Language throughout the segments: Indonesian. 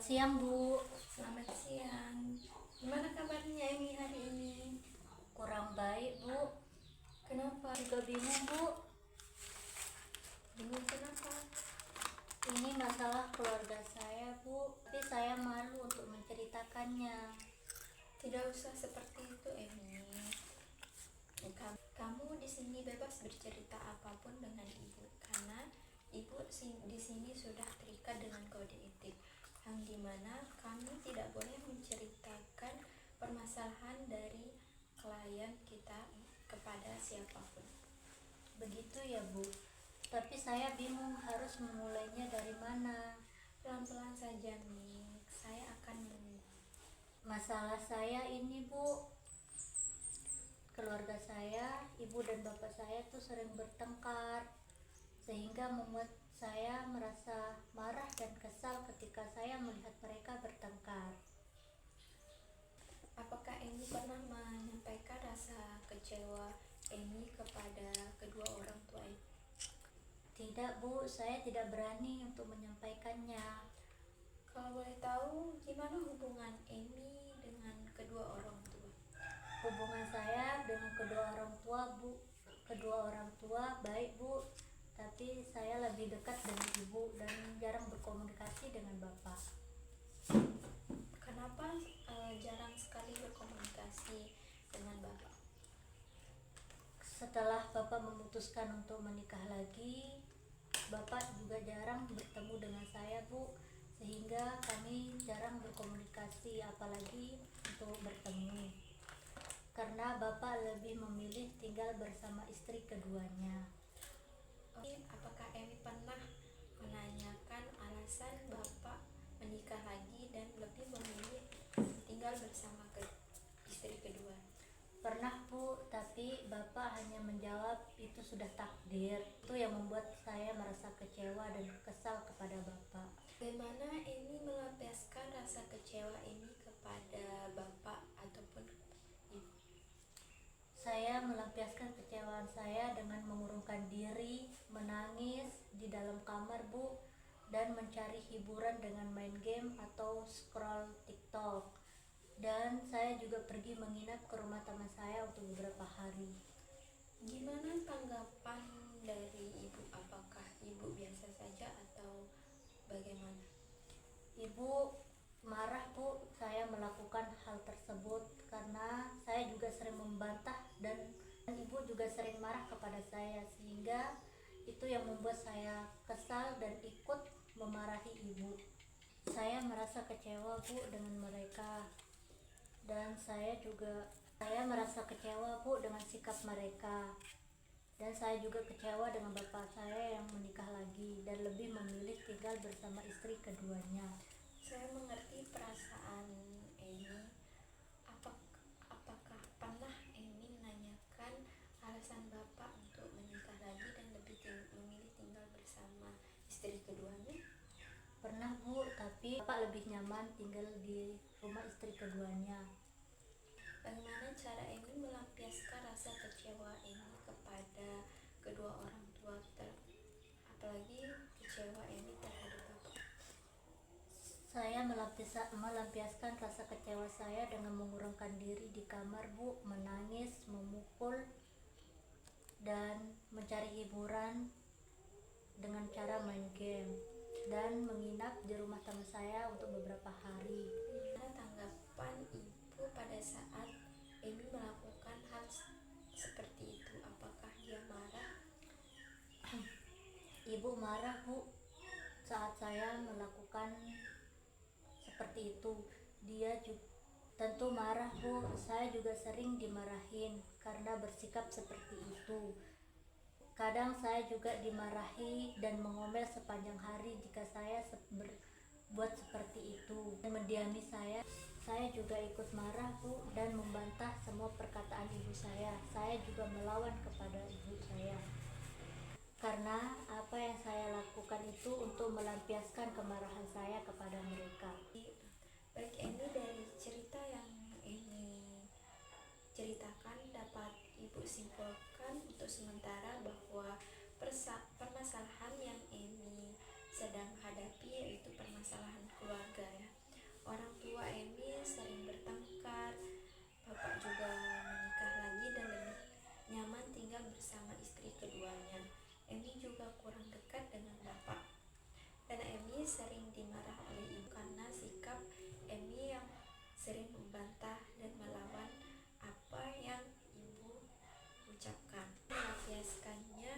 siang, Bu. Selamat siang. Gimana kabarnya Emi hari ini? Kurang baik, Bu. Kenapa? Juga bingung, Bu. Bingung kenapa? Ini masalah keluarga saya, Bu. Tapi saya malu untuk menceritakannya. Tidak usah seperti itu, Emi. Kamu di sini bebas bercerita apapun dengan ibu, karena ibu di sini sudah terikat dengan kode etik, yang dimana kami tidak boleh menceritakan permasalahan dari klien kita kepada siapapun. Begitu ya, Bu. Tapi saya bingung harus memulainya dari mana. Pelan-pelan saja nih, saya akan menunggu. Masalah saya ini, Bu. Keluarga saya, ibu dan bapak saya tuh sering bertengkar, sehingga membuat saya merasa marah dan kesal ketika saya melihat mereka bertengkar. Apakah Emi pernah menyampaikan rasa kecewa Emi kepada kedua orang tua Emi? Tidak, Bu, saya tidak berani untuk menyampaikannya. Kalau boleh tahu, gimana hubungan Emi dengan kedua orang tua? Hubungan saya dengan kedua orang tua, Bu, kedua orang tua baik, Bu. Tapi saya lebih dekat dengan ibu dan jarang berkomunikasi dengan bapak. Kenapa jarang sekali berkomunikasi dengan bapak? Setelah bapak memutuskan untuk menikah lagi, bapak juga jarang bertemu dengan saya, Bu, sehingga kami jarang berkomunikasi, apalagi untuk bertemu, karena bapak lebih memilih tinggal bersama istri keduanya. Apakah Emi pernah menanyakan alasan bapak menikah lagi dan lebih memilih tinggal bersama istri kedua? Pernah, Bu, tapi bapak hanya menjawab itu sudah takdir. Itu yang membuat saya merasa kecewa dan kesal kepada bapak. Bagaimana Emi melampiaskan rasa kecewa Emi kepada bapak ataupun ibu? Saya melampiaskan kecewaan saya dengan mengurungkan diri, menangis di dalam kamar, Bu, dan mencari hiburan dengan main game atau scroll TikTok. Dan saya juga pergi menginap ke rumah teman saya untuk beberapa hari. Gimana tanggapan dari ibu? Apakah ibu biasa saja atau bagaimana? Ibu marah, Bu, saya melakukan hal tersebut karena saya juga sering membantah dan ibu juga sering marah kepada saya, sehingga itu yang membuat saya kesal dan ikut memarahi ibu. Saya merasa kecewa, Bu, dengan mereka, dan saya merasa kecewa, Bu, dengan sikap mereka. Dan saya juga kecewa dengan bapak saya yang menikah lagi dan lebih memilih tinggal bersama istri keduanya. Saya mengerti perasaan Emi. Apakah pernah Emi menanyakan alasan bapak untuk menikah lagi dan lebih memilih tinggal bersama istri keduanya? Pernah, Bu, tapi bapak lebih nyaman tinggal di rumah istri keduanya. Bagaimana cara Emi melampiaskan rasa kecewa Emi kepada kedua orang tua, apalagi kecewa Emi terhadap bapak? Saya melampiaskan rasa kecewa saya dengan mengurungkan diri di kamar, Bu, menangis, memukul, dan mencari hiburan dengan cara main game dan menginap di rumah teman saya untuk beberapa hari. Gimana tanggapan ibu pada saat Emi melakukan hal seperti itu? Apakah dia marah? Ibu marah, Bu, saat saya melakukan seperti itu. Dia juga tentu marah, Bu. Saya juga sering dimarahin karena bersikap seperti itu. Kadang saya juga dimarahi dan mengomel sepanjang hari jika saya berbuat seperti itu. Dan mendiami saya juga ikut marah, Bu, dan membantah semua perkataan ibu saya. Saya juga melawan kepada ibu saya, karena apa yang saya lakukan itu untuk melampiaskan kemarahan saya kepada mereka. Baik Emi, dari cerita yang Emi ceritakan dapat ibu simpulkan untuk sementara bahwa permasalahan yang Emi sedang hadapi yaitu permasalahan keluarga, ya. kurang dekat dengan bapak. Dan Emi sering dimarah oleh ibu karena sikap Emi yang sering membantah dan melawan apa yang ibu ucapkan. Melampiaskannya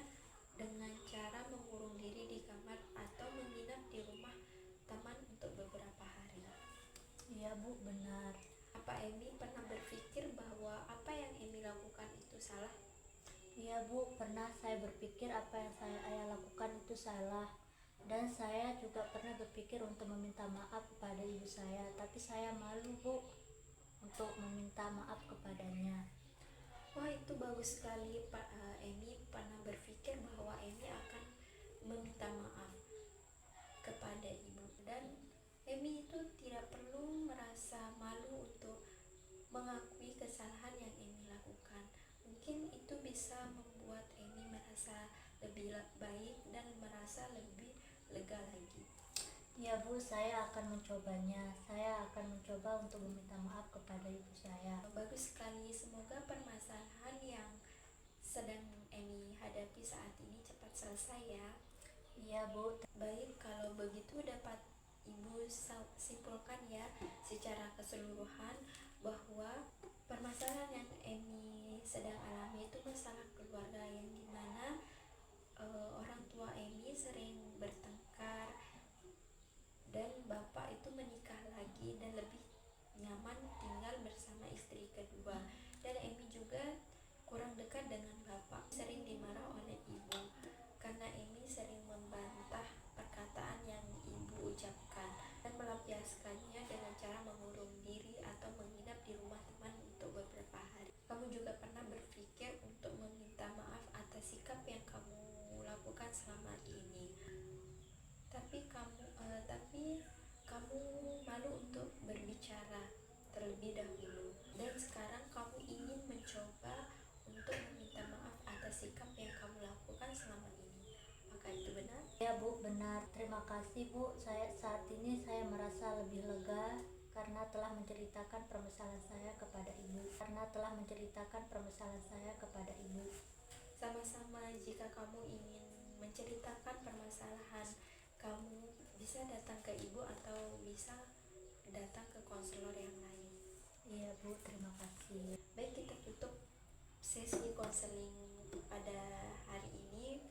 dengan cara mengurung diri di kamar atau menginap di rumah teman untuk beberapa hari. Iya Bu, benar. Apa Emi pernah berpikir bahwa apa yang Emi lakukan itu salah? Iya Bu, pernah saya berpikir apa yang saya lakukan itu salah. Dan saya juga pernah berpikir untuk meminta maaf kepada ibu saya, tapi saya malu Bu untuk meminta maaf kepadanya. Wah, itu bagus sekali Pak. Emi pernah berpikir bahwa Emi akan meminta maaf kepada ibu, dan Emi itu tidak perlu merasa malu untuk mengakui kesalahan yang Emi lakukan. Mungkin itu bisa membuat Emi merasa lebih baik dan merasa lebih lega lagi. Ya Bu, saya akan mencobanya. Saya akan mencoba untuk meminta maaf kepada ibu saya. Bagus sekali, semoga permasalahan yang sedang Emi hadapi saat ini cepat selesai ya. Iya Bu. Baik, kalau begitu dapat Ibu simpulkan ya secara keseluruhan bahwa permasalahan yang Emi sedang alami itu masalah keluarga, yang dimana orang tua Emi sering bertengkar dan bapak itu menikah lagi dan lebih nyaman tinggal bersama istri kedua, dan Emi juga kurang dekat dengan bapak, sering dimarah oleh ibu karena Emi sering membantah perkataan yang ibu ucapkan dan melampiaskannya dengan cara mengurung diri atau menginap di rumah teman untuk beberapa hari. Kamu juga pernah berpikir untuk meminta maaf atas sikap yang kamu lakukan selama ini, tapi kamu malu untuk berbicara terlebih dahulu, dan sekarang kamu ingin mencoba untuk meminta maaf atas sikap yang kamu lakukan selama ini. Apakah itu benar? Ya Bu, benar. Terima kasih Bu. Saat ini saya merasa lebih lega karena telah menceritakan permasalahan saya kepada ibu. Sama-sama, jika kamu ingin menceritakan permasalahan, kamu bisa datang ke ibu atau bisa datang ke konselor yang lain. Iya Bu, terima kasih. Baik, kita tutup sesi konseling pada hari ini.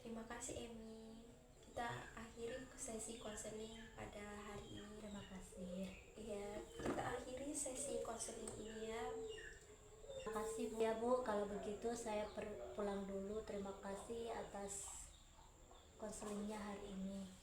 Terima kasih Emi. Kita akhiri sesi konseling pada hari ini. Terima kasih. Iya, kita akhiri sesi konseling ini ya. Terima kasih Bu. Ya Bu, kalau begitu saya pulang dulu. Terima kasih atas konselingnya hari ini.